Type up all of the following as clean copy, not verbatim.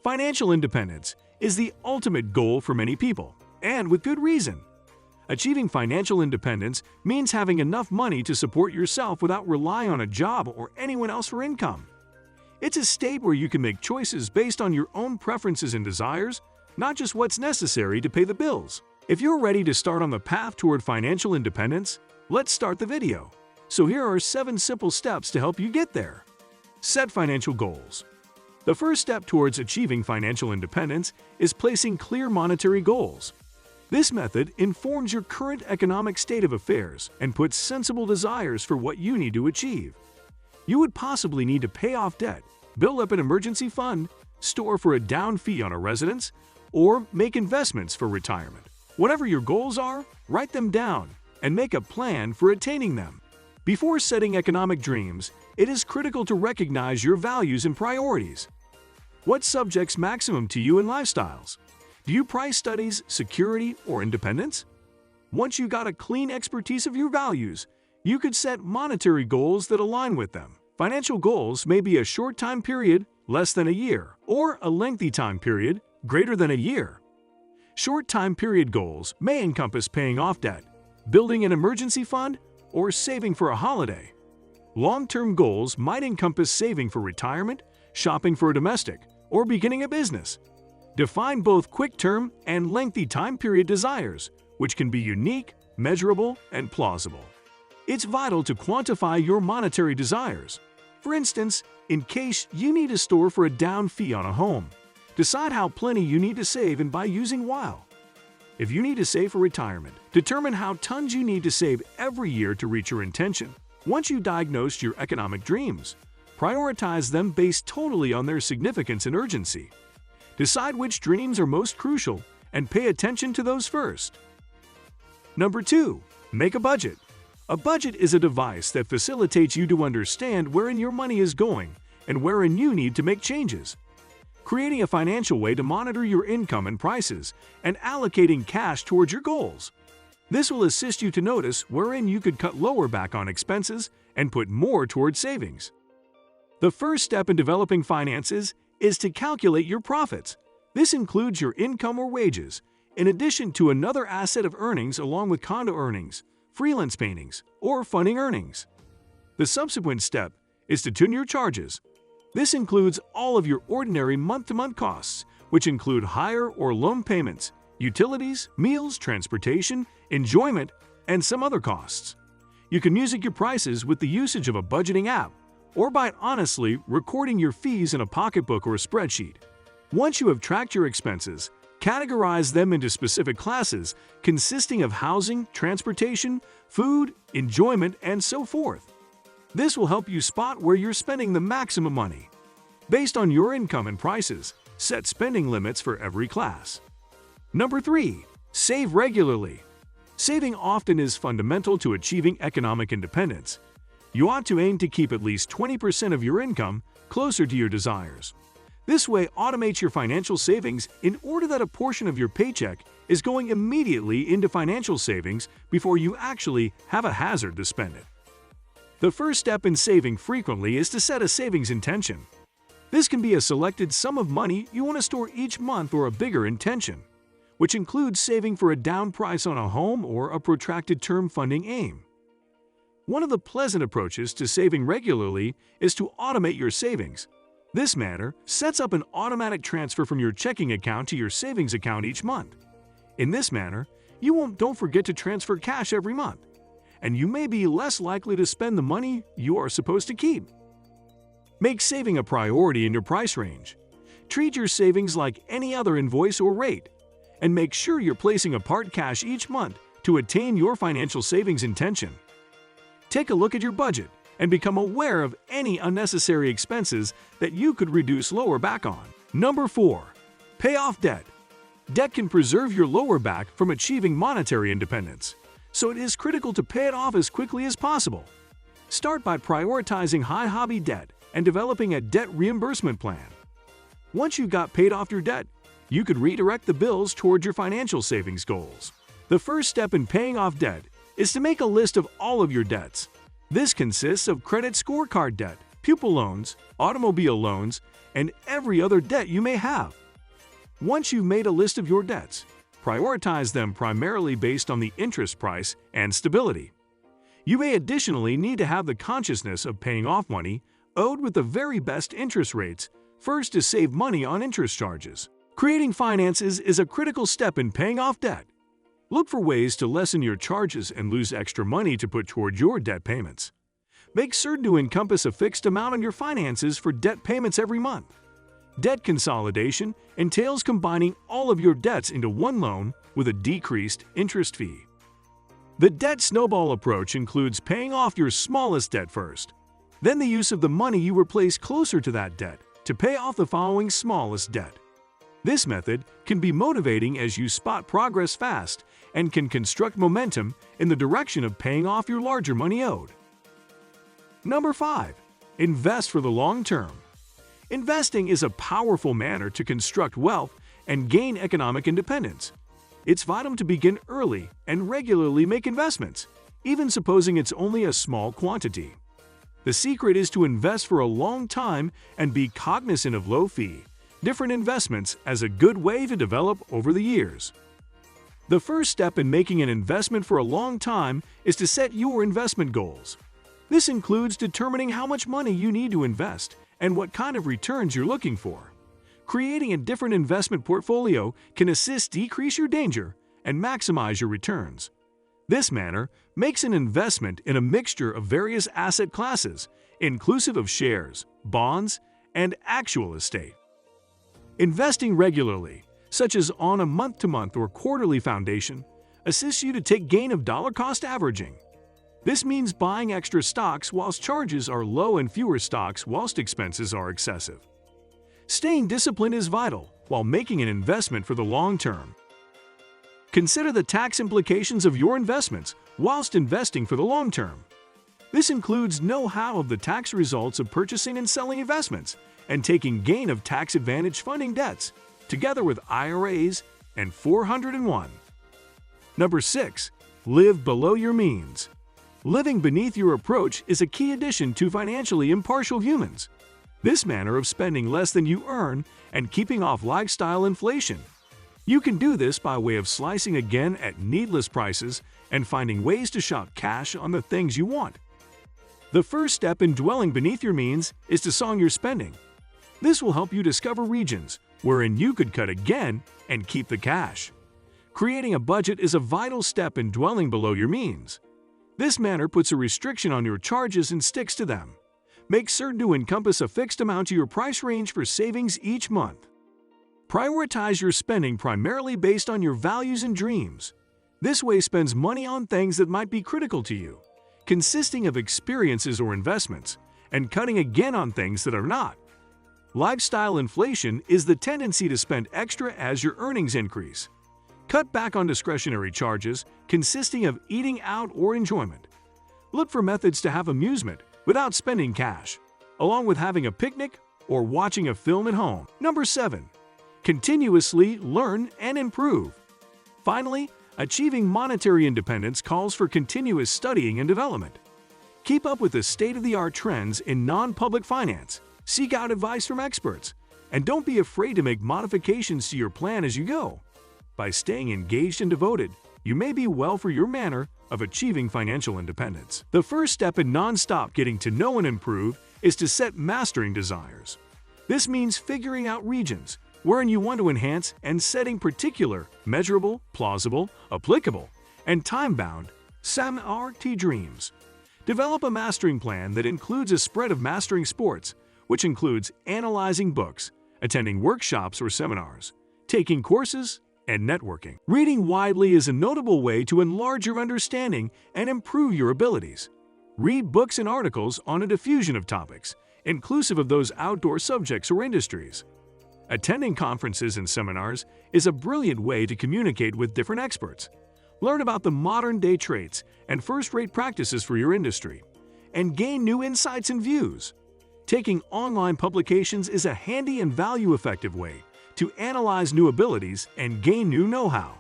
Financial independence is the ultimate goal for many people, and with good reason. Achieving financial independence means having enough money to support yourself without relying on a job or anyone else for income. It's a state where you can make choices based on your own preferences and desires, not just what's necessary to pay the bills. If you're ready to start on the path toward financial independence, let's start the video. So here are 7 simple steps to help you get there. Set financial goals. The first step towards achieving financial independence is placing clear monetary goals. This method informs your current economic state of affairs and puts sensible desires for what you need to achieve. You would possibly need to pay off debt, build up an emergency fund, store for a down fee on a residence, or make investments for retirement. Whatever your goals are, write them down and make a plan for attaining them. Before setting economic dreams, it is critical to recognize your values and priorities. What subjects maximum to you in lifestyles? Do you prize studies, security, or independence? Once you got a clean expertise of your values, you could set monetary goals that align with them. Financial goals may be a short time period, less than a year, or a lengthy time period, greater than a year. Short time period goals may encompass paying off debt, building an emergency fund, or saving for a holiday. Long-term goals might encompass saving for retirement, shopping for a domestic, or beginning a business. Define both quick-term and lengthy time period desires, which can be unique, measurable, and plausible. It's vital to quantify your monetary desires. For instance, in case you need to store for a down fee on a home, decide how plenty you need to save and by using while. If you need to save for retirement, determine how tons you need to save every year to reach your intention. Once you diagnose your economic dreams, prioritize them based totally on their significance and urgency. Decide which dreams are most crucial and pay attention to those first. Number 2. Make a budget. A budget is a device that facilitates you to understand wherein your money is going and wherein you need to make changes. Creating a financial way to monitor your income and prices and allocating cash towards your goals. This will assist you to notice wherein you could cut lower back on expenses and put more towards savings. The first step in developing finances is to calculate your profits. This includes your income or wages, in addition to another asset of earnings along with condo earnings, freelance paintings, or funding earnings. The subsequent step is to tune your charges. This includes all of your ordinary month-to-month costs, which include hire or loan payments, utilities, meals, transportation, enjoyment, and some other costs. You can music your prices with the usage of a budgeting app, or by honestly recording your fees in a pocketbook or a spreadsheet. Once you have tracked your expenses, categorize them into specific classes consisting of housing, transportation, food, enjoyment, and so forth. This will help you spot where you're spending the maximum money. Based on your income and prices, set spending limits for every class. Number 3. Save regularly. Saving often is fundamental to achieving economic independence. You ought to aim to keep at least 20% of your income closer to your desires. This way automates your financial savings in order that a portion of your paycheck is going immediately into financial savings before you actually have a hazard to spend it. The first step in saving frequently is to set a savings intention. This can be a selected sum of money you want to store each month or a bigger intention, which includes saving for a down price on a home or a protracted term funding aim. One of the pleasant approaches to saving regularly is to automate your savings. This manner sets up an automatic transfer from your checking account to your savings account each month. In this manner, don't forget to transfer cash every month, and you may be less likely to spend the money you are supposed to keep. Make saving a priority in your price range. Treat your savings like any other invoice or rate, and make sure you're placing apart cash each month to attain your financial savings intention. Take a look at your budget and become aware of any unnecessary expenses that you could reduce lower back on. Number 4. Pay off debt. Debt can preserve your lower back from achieving monetary independence, so it is critical to pay it off as quickly as possible. Start by prioritizing high hobby debt and developing a debt reimbursement plan. Once you've got paid off your debt, you could redirect the bills toward your financial savings goals. The first step in paying off debt is to make a list of all of your debts. This consists of credit scorecard debt, pupil loans, automobile loans, and every other debt you may have. Once you've made a list of your debts, prioritize them primarily based on the interest price and stability. You may additionally need to have the consciousness of paying off money owed with the very best interest rates first to save money on interest charges. Creating finances is a critical step in paying off debt. Look for ways to lessen your charges and lose extra money to put toward your debt payments. Make certain to encompass a fixed amount on your finances for debt payments every month. Debt consolidation entails combining all of your debts into one loan with a decreased interest fee. The debt snowball approach includes paying off your smallest debt first, then the use of the money you replace closer to that debt to pay off the following smallest debt. This method can be motivating as you spot progress fast and can construct momentum in the direction of paying off your larger money owed. Number 5. Invest for the long term. Investing is a powerful manner to construct wealth and gain economic independence. It's vital to begin early and regularly make investments, even supposing it's only a small quantity. The secret is to invest for a long time and be cognizant of low-fee, different investments as a good way to develop over the years. The first step in making an investment for a long time is to set your investment goals. This includes determining how much money you need to invest and what kind of returns you're looking for. Creating a different investment portfolio can assist decrease your danger and maximize your returns. This manner makes an investment in a mixture of various asset classes, inclusive of shares, bonds, and actual estate. Investing regularly, such as on a month-to-month or quarterly foundation, assists you to take gain of dollar-cost averaging. This means buying extra stocks whilst charges are low and fewer stocks whilst expenses are excessive. Staying disciplined is vital while making an investment for the long term. Consider the tax implications of your investments whilst investing for the long term. This includes know-how of the tax results of purchasing and selling investments and taking gain of tax-advantaged funding debts, together with IRAs and 401. Number 6. Live below your means. Living beneath your approach is a key addition to financially impartial humans. This manner of spending less than you earn and keeping off lifestyle inflation. You can do this by way of slicing again at needless prices and finding ways to shop cash on the things you want. The first step in dwelling beneath your means is to song your spending. This will help you discover regions wherein you could cut again and keep the cash. Creating a budget is a vital step in dwelling below your means. This manner puts a restriction on your charges and sticks to them. Make certain to encompass a fixed amount to your price range for savings each month. Prioritize your spending primarily based on your values and dreams. This way spends money on things that might be critical to you, consisting of experiences or investments, and cutting again on things that are not. Lifestyle inflation is the tendency to spend extra as your earnings increase. Cut back on discretionary charges consisting of eating out or enjoyment. Look for methods to have amusement without spending cash, along with having a picnic or watching a film at home. Number 7. Continuously learn and improve. Finally, achieving monetary independence calls for continuous studying and development. Keep up with the state-of-the-art trends in non-public finance, seek out advice from experts, and don't be afraid to make modifications to your plan as you go. By staying engaged and devoted, you may be well for your manner of achieving financial independence. The first step in non-stop getting to know and improve is to set mastering desires. This means figuring out regions wherein you want to enhance and setting particular, measurable, plausible, applicable, and time-bound SMART dreams. Develop a mastering plan that includes a spread of mastering sports, which includes analyzing books, attending workshops or seminars, taking courses, and networking. Reading widely is a notable way to enlarge your understanding and improve your abilities. Read books and articles on a diffusion of topics, inclusive of those outdoor subjects or industries. Attending conferences and seminars is a brilliant way to communicate with different experts. Learn about the modern-day traits and first-rate practices for your industry, and gain new insights and views. Taking online publications is a handy and value-effective way to analyze new abilities and gain new know-how.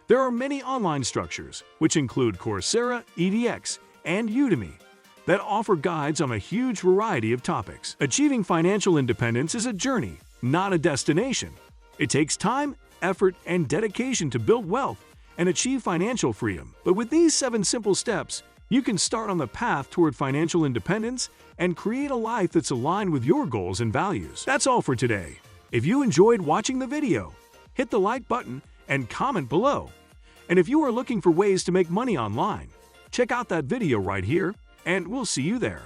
There are many online structures, which include Coursera, edX, and Udemy. that offer guides on a huge variety of topics. Achieving financial independence is a journey, not a destination. It takes time, effort, and dedication to build wealth and achieve financial freedom. But with these 7 simple steps, you can start on the path toward financial independence and create a life that's aligned with your goals and values. That's all for today. If you enjoyed watching the video, hit the like button and comment below. And if you are looking for ways to make money online, check out that video right here, and we'll see you there.